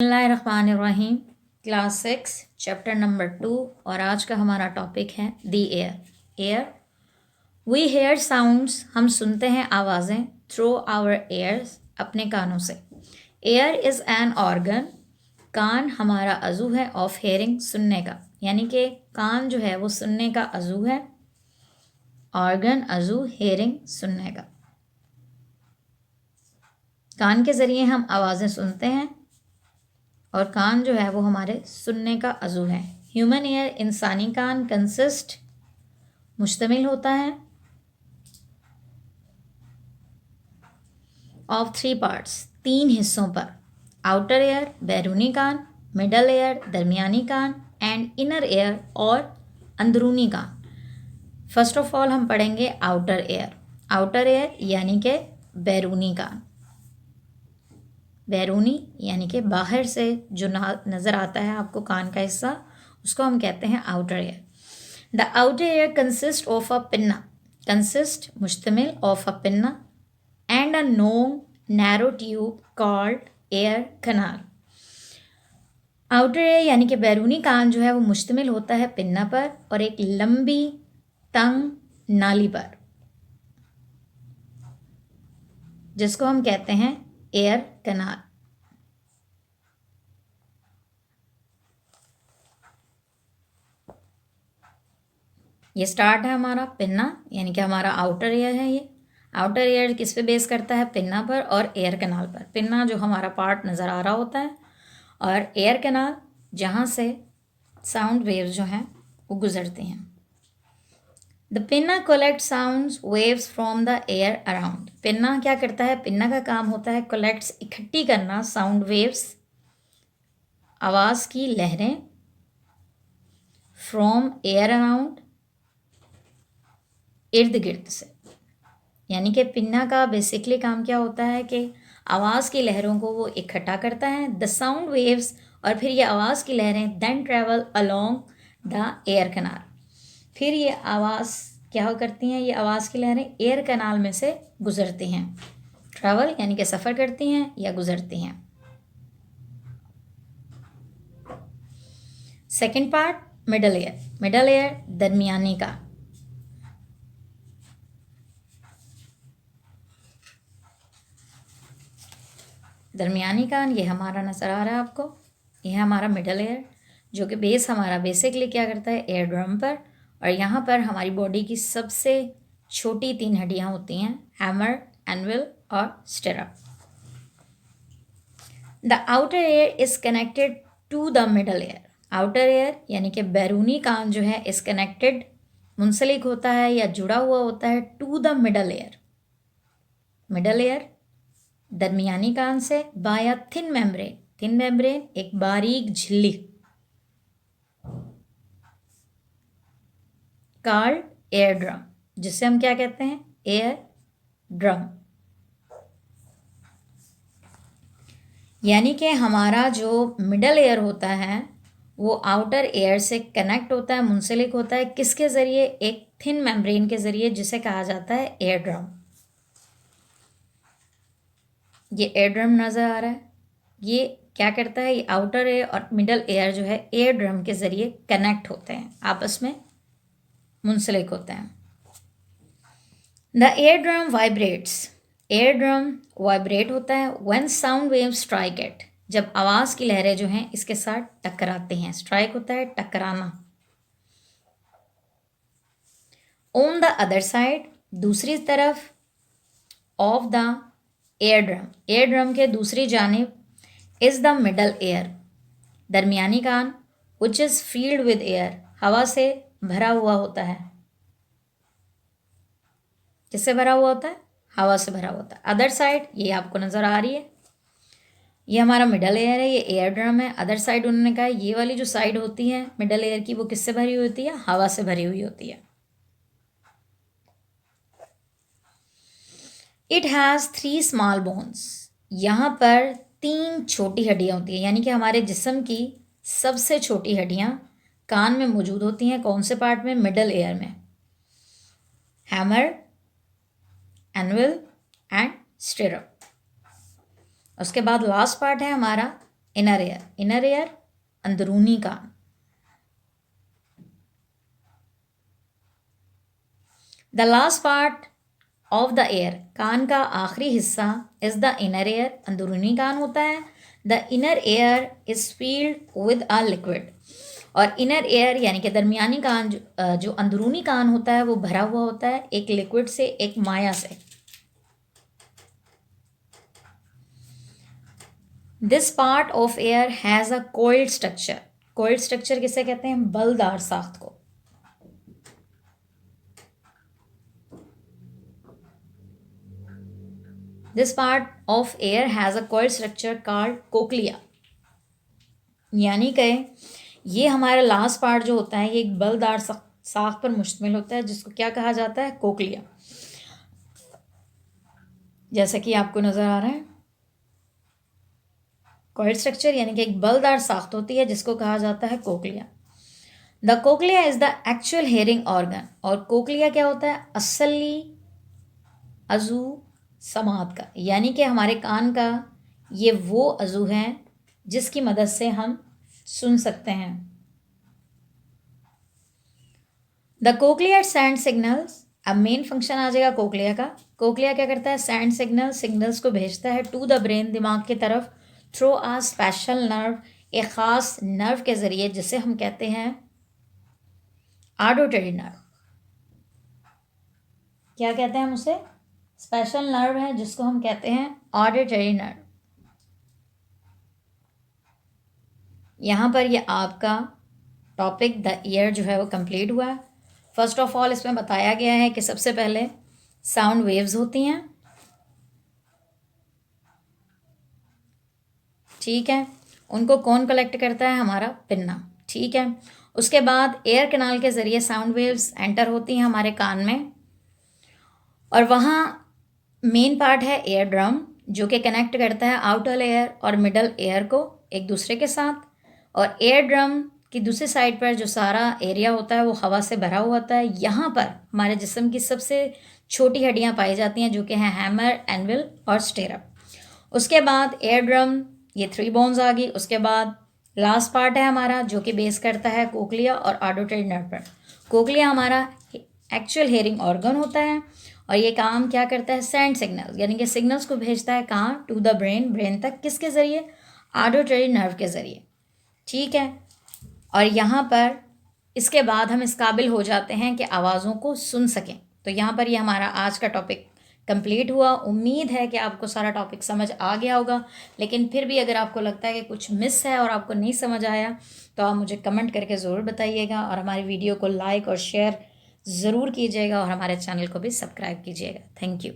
बिस्मिल्लाहिर्रहमानिर्रहीम। Class 6 chapter number 2 और आज का हमारा टॉपिक है the ear. We hear sounds, हम सुनते हैं आवाज़ें थ्रू आवर एयर्स, अपने कानों से। एयर इज़ एन ऑर्गन, कान हमारा अज़ू है, ऑफ हेयरिंग, सुनने का, यानी कि कान जो है वो सुनने का अज़ू है। ऑर्गन अज़ू, हेयरिंग सुनने का। कान के ज़रिए हम आवाज़ें सुनते हैं और कान जो है वो हमारे सुनने का अज़ू है। ह्यूमन ईयर, इंसानी कान, कंसिस्ट, मुश्तमिल होता है, ऑफ 3 पार्ट्स, 3 हिस्सों पर। आउटर एयर, बैरूनी कान, मिडल एयर, दरमियानी कान, एंड इनर एयर और अंदरूनी कान। फर्स्ट ऑफ ऑल हम पढ़ेंगे आउटर एयर। आउटर एयर यानी कि बैरूनी कान। बैरूनी यानी कि बाहर से जो नज़र आता है आपको कान का हिस्सा, उसको हम कहते हैं outer ear. The outer ear consist of a pinna, consist मुश्तमिल, of a pinna and a long narrow tube called ear canal. Outer ear यानी कि बैरूनी कान जो है वो मुश्तमिल होता है पिन्ना पर और एक लंबी तंग नाली पर, जिसको हम कहते हैं एयर कनाल। ये स्टार्ट है हमारा पिन्ना, यानी कि हमारा आउटर एयर है। ये आउटर एयर किस पे बेस करता है? पिन्ना पर और एयर कनाल पर। पिन्ना जो हमारा पार्ट नज़र आ रहा होता है और एयर कनाल जहाँ से साउंड वेव्स जो हैं वो गुजरती हैं। The pinna collect sounds waves from the air around. Pinna क्या करता है? पिन्ना का काम होता है कलेक्ट्स, इकट्ठी करना, साउंड वेव्स, आवाज़ की लहरें, फ्रॉम एयर अराउंड, इर्द गिर्द से। यानी कि पिन्ना का बेसिकली काम क्या होता है कि आवाज़ की लहरों को वो इकट्ठा करता है, द साउंड वेव्स, और फिर ये आवाज़ की लहरें then travel along the ear canal. फिर ये आवाज़ क्या करती हैं? ये आवाज़ की लहरें एयर कनाल में से गुजरती हैं। ट्रैवल यानी कि सफ़र करती हैं या गुजरती हैं। Second part, middle ear. Middle ear दरमियानी का। दरमियानी कान ये हमारा नज़र आ रहा है आपको, ये है हमारा मिडल एयर, जो कि बेस हमारा बेसिकली क्या करता है? एयर ड्रम पर। और यहाँ पर हमारी बॉडी की सबसे छोटी 3 हड्डियाँ होती हैं, हैमर, एनविल और stirrup. The outer ear is connected to the middle ear. Outer ear यानी कि बैरूनी कान जो है इज़ कनेक्टेड, मुंसलिक होता है या जुड़ा हुआ होता है, to the middle ear, middle ear दरमियानी कान से, by a thin membrane. Thin membrane एक बारीक झिल्ली, कॉल्ड एयर ड्रम, जिसे हम क्या कहते हैं? Air drum. यानी कि हमारा जो मिडल एयर होता है वो आउटर एयर से कनेक्ट होता है, मुंसलिक होता है, किसके ज़रिए? एक थिन मेम्ब्रेन के ज़रिए, जिसे कहा जाता है एयर ड्रम। ये एयर ड्रम नज़र आ रहा है, ये क्या करता है? ये आउटर एयर और मिडल एयर जो है एयर ड्रम के ज़रिए कनेक्ट होते हैं, आपस में मुंसलिक होते हैं। The air drum vibrates. Air drum vibrate होता है when sound wave strike it, जब आवाज़ की लहरें जो हैं इसके साथ टकराती हैं। स्ट्राइक होता है टकराना। ऑन द अदर साइड, दूसरी तरफ, of the eardrum, eardrum के दूसरी जानिब, इज़ द मिडल एयर, दरमियानी कान, which is filled with air, हवा से भरा हुआ होता है। किससे भरा हुआ होता है? हवा से भरा होता है। अदर साइड ये आपको नज़र आ रही है, ये हमारा मिडल एयर है, ये एयर ड्रम है। अदर साइड उन्होंने कहा ये वाली जो साइड होती है मिडल एयर की, वो किससे भरी हुई होती है? हवा से भरी हुई होती है। It has 3 small bones. यहाँ पर 3 छोटी हड्डियाँ होती हैं, यानी कि हमारे जिस्म की सबसे छोटी हड्डियाँ कान में मौजूद होती हैं। कौन से पार्ट में? मिडल एयर में। Hammer, anvil and stirrup. उसके बाद लास्ट पार्ट है हमारा इनर एयर अंदरूनी कान। The last part of the ear, कान का आखिरी हिस्सा, इज द इनर एयर, अंदरूनी कान होता है। The inner air is field with a liquid, और इनर एयर यानी कि दरमियानी कान जो अंदरूनी कान होता है वो भरा हुआ होता है एक लिक्विड से, एक माया से। This part of air has a coiled structure. Coiled structure किसे कहते हैं? बलदार साख्त को। This part of air has a coiled structure called cochlea, यानी कि ये हमारा लास्ट पार्ट जो होता है ये एक बलदार साख पर मुश्तमिल होता है, जिसको क्या कहा जाता है? कोक्लिया। जैसा कि आपको नज़र आ रहा है, कोइल्ड स्ट्रक्चर यानी कि एक बलदार साख्त होती है जिसको कहा जाता है cochlea. The cochlea is the actual hearing organ, और कोक्लिया क्या होता है? असली अजू समात का, यानी कि हमारे कान का ये वो अजू है जिसकी मदद से हम सुन सकते हैं। द कोक्लिया सेंड सिग्नल्स, अब मेन फंक्शन आ जाएगा कोक्लिया का। कोक्लिया क्या करता है? सेंड सिग्नल्स को भेजता है टू द ब्रेन, दिमाग की तरफ, थ्रू आ स्पेशल नर्व, एक ख़ास नर्व के ज़रिए जिसे हम कहते हैं ऑडिटरी नर्व। क्या कहते हैं हम उसे? स्पेशल नर्व है जिसको हम कहते हैं ऑडिटरी नर्व। यहाँ पर ये आपका टॉपिक द ईयर जो है वो कंप्लीट हुआ है। फर्स्ट ऑफ ऑल इसमें बताया गया है कि सबसे पहले साउंड वेव्स होती हैं, ठीक है, उनको कौन कलेक्ट करता है? हमारा पिन्ना, ठीक है। उसके बाद एयर कैनाल के ज़रिए साउंड वेव्स एंटर होती हैं हमारे कान में, और वहाँ मेन पार्ट है एयर ड्रम जो कि कनेक्ट करता है आउटर एयर और मिडल एयर को एक दूसरे के साथ। और एयर ड्रम की दूसरी साइड पर जो सारा एरिया होता है वो हवा से भरा हुआ होता है। यहाँ पर हमारे जिस्म की सबसे छोटी हड्डियाँ पाई जाती हैं जो कि हैं हैमर, एनविल और स्टेरप। उसके बाद एयर ड्रम, ये 3 बोन्स आ गई। उसके बाद लास्ट पार्ट है हमारा जो कि बेस करता है कोक्लिया और ऑडिटरी नर्व पर। कोक्लिया हमारा एक्चुअल हेयरिंग ऑर्गन होता है, और ये काम क्या करता है? सेंड सिग्नल्स, यानी कि सिग्नल्स को भेजता है कहाँ? टू द ब्रेन, ब्रेन तक। किसके ज़रिए? ऑडिटरी नर्व के ज़रिए, ठीक है। और यहाँ पर इसके बाद हम इस काबिल हो जाते हैं कि आवाज़ों को सुन सकें। तो यहाँ पर ये हमारा आज का टॉपिक कंप्लीट हुआ। उम्मीद है कि आपको सारा टॉपिक समझ आ गया होगा, लेकिन फिर भी अगर आपको लगता है कि कुछ मिस है और आपको नहीं समझ आया तो आप मुझे कमेंट करके ज़रूर बताइएगा, और हमारी वीडियो को लाइक और शेयर ज़रूर कीजिएगा, और हमारे चैनल को भी सब्सक्राइब कीजिएगा। Thank you.